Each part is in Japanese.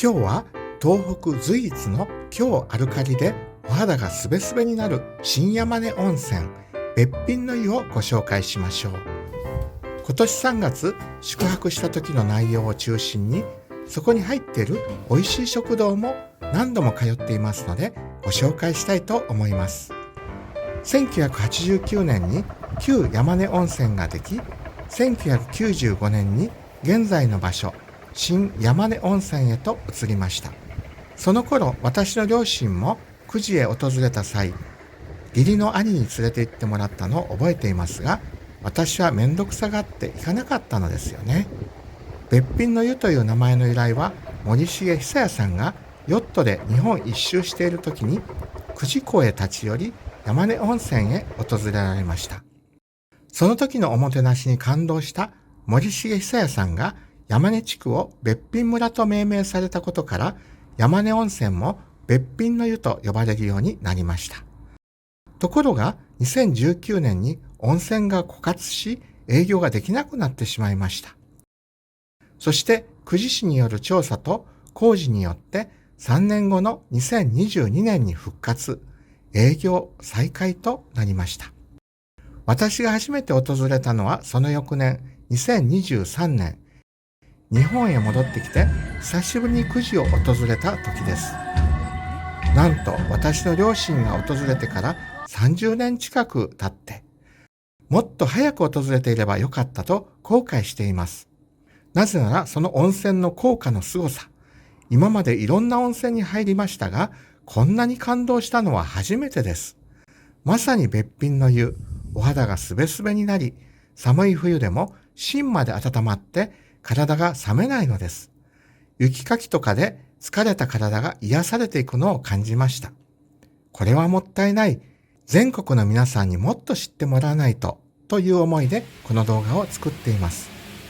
今日は東北随一の強アルカリでお肌がスベスベになる新山根温泉べっぴんの湯をご紹介しましょう。今年3月宿泊した時の内容を中心に、そこに入っている美味しい食堂も何度も通っていますのでご紹介したいと思います。1989年に旧山根温泉ができ、1995年に現在の場所新山根温泉へと移りました。その頃私の両親も久慈へ訪れた際、義理の兄に連れて行ってもらったのを覚えていますが、私はめんどくさがって行かなかったのですよね。べっぴんの湯という名前の由来は、森重久彌さんがヨットで日本一周している時に久慈港へ立ち寄り、山根温泉へ訪れられました。その時のおもてなしに感動した森重久彌さんが山根地区をべっぴん村と命名されたことから、山根温泉もべっぴんの湯と呼ばれるようになりました。ところが2019年に温泉が枯渇し、営業ができなくなってしまいました。そして久慈市による調査と工事によって3年後の2022年に復活、営業再開となりました。私が初めて訪れたのはその翌年2023年、日本へ戻ってきて久しぶりに久慈を訪れた時です。なんと私の両親が訪れてから30年近く経って、もっと早く訪れていればよかったと後悔しています。なぜならその温泉の効果のすごさ、今までいろんな温泉に入りましたが、こんなに感動したのは初めてです。まさにべっぴんの湯、お肌がすべすべになり、寒い冬でも芯まで温まって体が冷めないのです。雪かきとかで疲れた体が癒されていくのを感じました。これはもったいない。全国の皆さんにもっと知ってもらわないという思いでこの動画を作っています。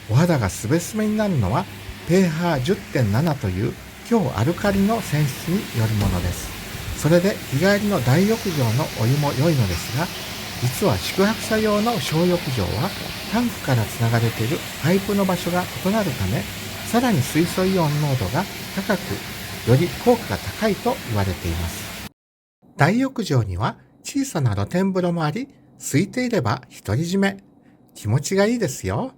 お肌がすべすべになるのは pH10.7 という強アルカリの泉質によるものです。それで日帰りの大浴場のお湯も良いのですが、実は宿泊者用の小浴場はタンクからつながれているパイプの場所が異なるため、さらに水素イオン濃度が高く、より効果が高いと言われています。大浴場には小さな露天風呂もあり、空いていれば独り占め。気持ちがいいですよ。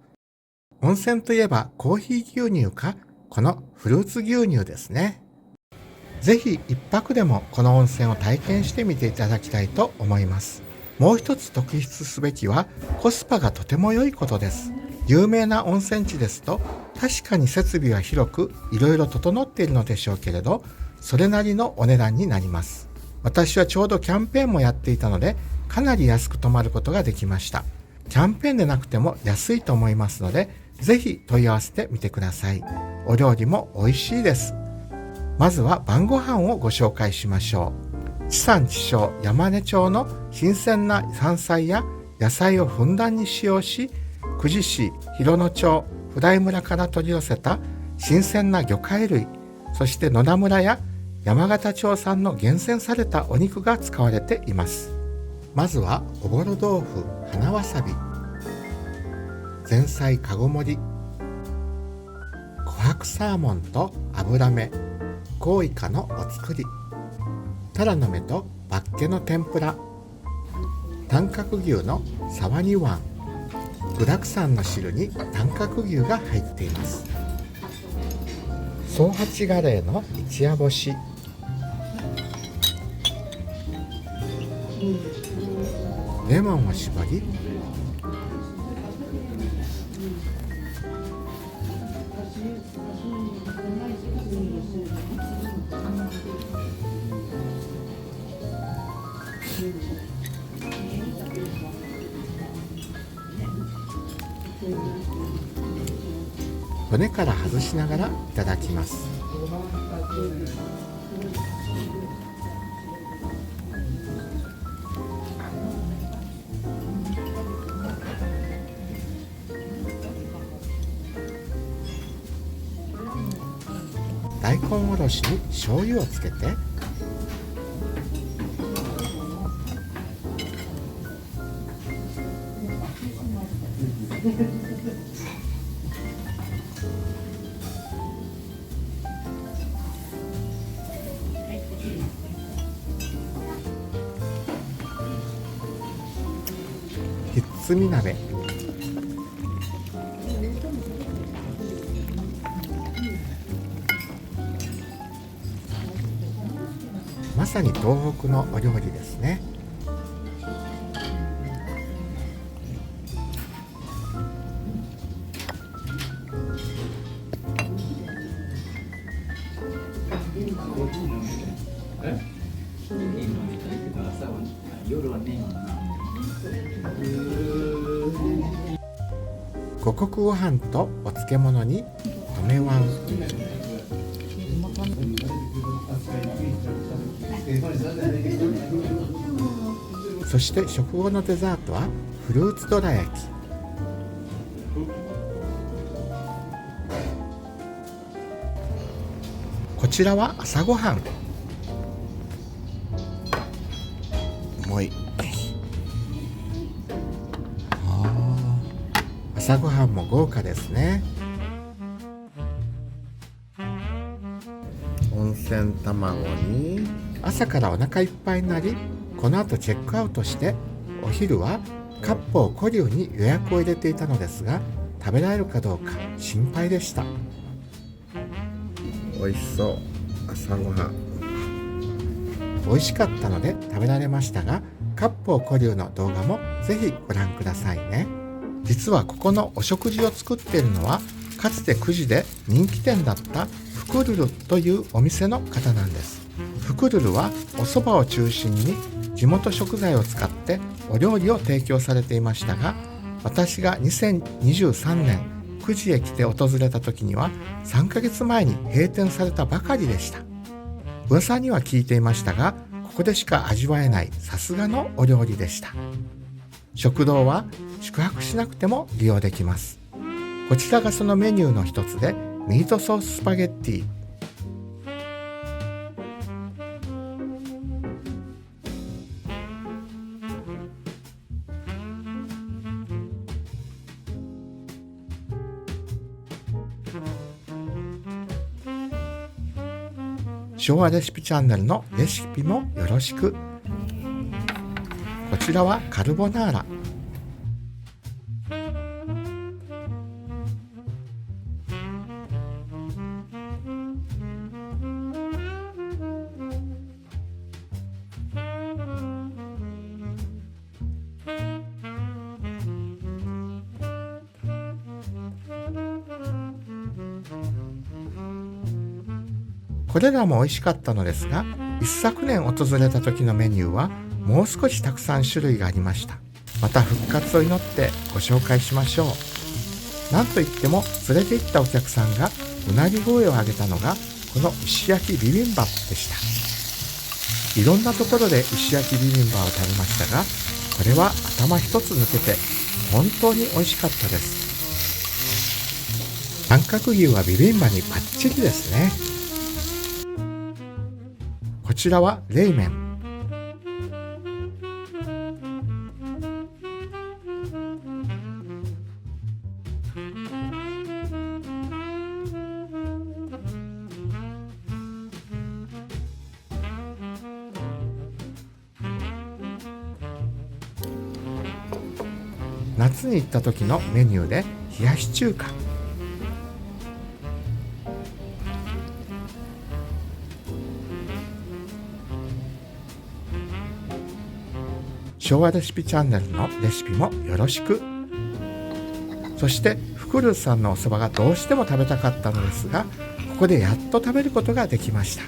温泉といえばコーヒー牛乳か、このフルーツ牛乳ですね。ぜひ一泊でもこの温泉を体験してみていただきたいと思います。もう一つ特筆すべきはコスパがとても良いことです。有名な温泉地ですと確かに設備は広くいろいろ整っているのでしょうけれど、それなりのお値段になります。私はちょうどキャンペーンもやっていたので、かなり安く泊まることができました。キャンペーンでなくても安いと思いますので、ぜひ問い合わせてみてください。お料理も美味しいです。まずは晩ご飯をご紹介しましょう。地産地消山根町の新鮮な山菜や野菜をふんだんに使用し、久慈市広野町普代村から取り寄せた新鮮な魚介類、そして野田村や山形町産の厳選されたお肉が使われています。まずはおぼろ豆腐、花わさび、前菜かご盛り、琥珀サーモンと油目、コウイカのお作り、タラの芽とバッケの天ぷら、短角牛の沢煮碗、具沢山の汁に短角牛が入っています。総八ガレーの一夜干し、レモンを絞り、骨から外しながらいただきます。大根おろしに醤油をつけて、つみ鍋。まさに東北のお料理ですね。五穀ご飯とお漬物に米碗。そして食後のデザートはフルーツどら焼き。こちらは朝ごはん。もうい朝ごはんも豪華ですね。温泉卵に朝からお腹いっぱいになり、この後チェックアウトしてお昼は割烹古流に予約を入れていたのですが、食べられるかどうか心配でした。美味しそう朝ごはん。美味しかったので食べられましたが、割烹古流の動画もぜひご覧くださいね。実はここのお食事を作っているのは、かつて久慈で人気店だったフクルルというお店の方なんです。フクルルはお蕎麦を中心に地元食材を使ってお料理を提供されていましたが、私が2023年久慈へ来て訪れた時には3ヶ月前に閉店されたばかりでした。噂には聞いていましたが、ここでしか味わえないさすがのお料理でした。食堂は宿泊しなくても利用できます。こちらがそのメニューの一つで、ミートソーススパゲッティ。昭和レシピチャンネルのレシピもよろしく。こちらはカルボナーラ。これらも美味しかったのですが、一昨年訪れた時のメニューはもう少したくさん種類がありました。また復活を祈ってご紹介しましょう。なんといっても連れて行ったお客さんがうなぎ声を上げたのがこの石焼きビビンバでした。いろんなところで石焼きビビンバを食べましたが、これは頭一つ抜けて本当に美味しかったです。短角牛はビビンバにバッチリですね。こちらは冷麺。夏に行った時のメニューで冷やし中華。昭和レシピチャンネルのレシピもよろしく。そしてフクルルさんのお蕎麦がどうしても食べたかったのですが、ここでやっと食べることができました。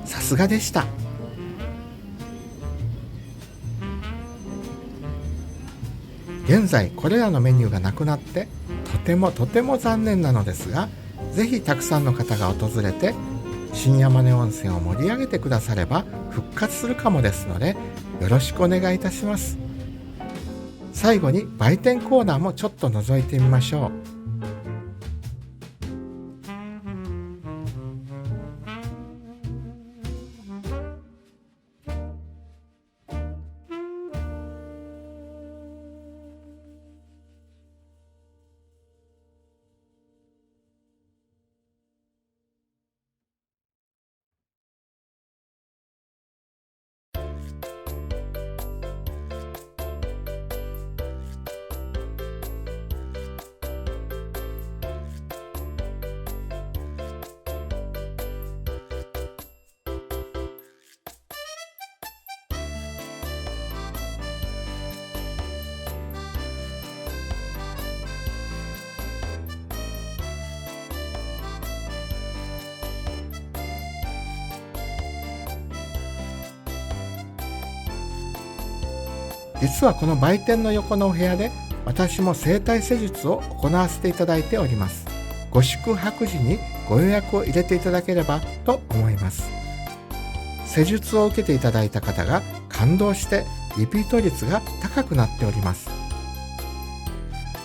さすがでした。現在これらのメニューがなくなってとても残念なのですが、ぜひたくさんの方が訪れて新山根温泉を盛り上げてくだされば復活するかもですので、よろしくお願いいたします。最後に売店コーナーもちょっと覗いてみましょう。実はこの売店の横のお部屋で私も整体施術を行わせていただいております。ご宿泊時にご予約を入れていただければと思います。施術を受けていただいた方が感動してリピート率が高くなっております。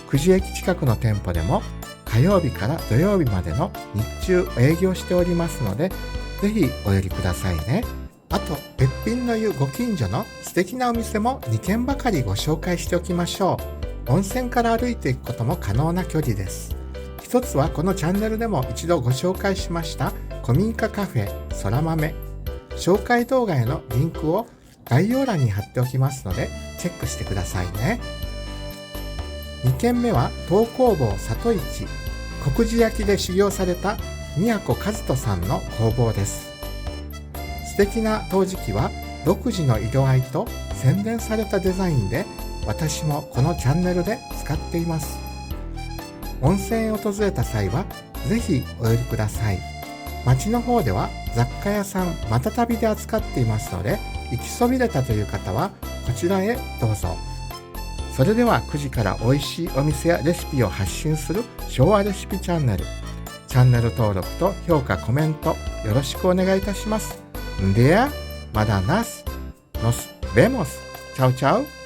久慈駅近くの店舗でも火曜日から土曜日までの日中営業しておりますので、ぜひお寄りくださいね。あと、べっぴんの湯ご近所の素敵なお店も2軒ばかりご紹介しておきましょう。温泉から歩いていくことも可能な距離です。一つはこのチャンネルでも一度ご紹介しました古民家カフェ空豆。紹介動画へのリンクを概要欄に貼っておきますのでチェックしてくださいね。2軒目は東工房里市、国寺焼で修行された宮古和人さんの工房です。素敵な陶磁器は独自の色合いと洗練されたデザインで、私もこのチャンネルで使っています。温泉へ訪れた際はぜひお寄りください。町の方では雑貨屋さんまたたびで扱っていますので、行きそびれたという方はこちらへどうぞ。それでは9時から美味しいお店やレシピを発信する昭和レシピチャンネル。チャンネル登録と評価コメントよろしくお願いいたします。では、まだナス、nos vemos。チャウチャウ。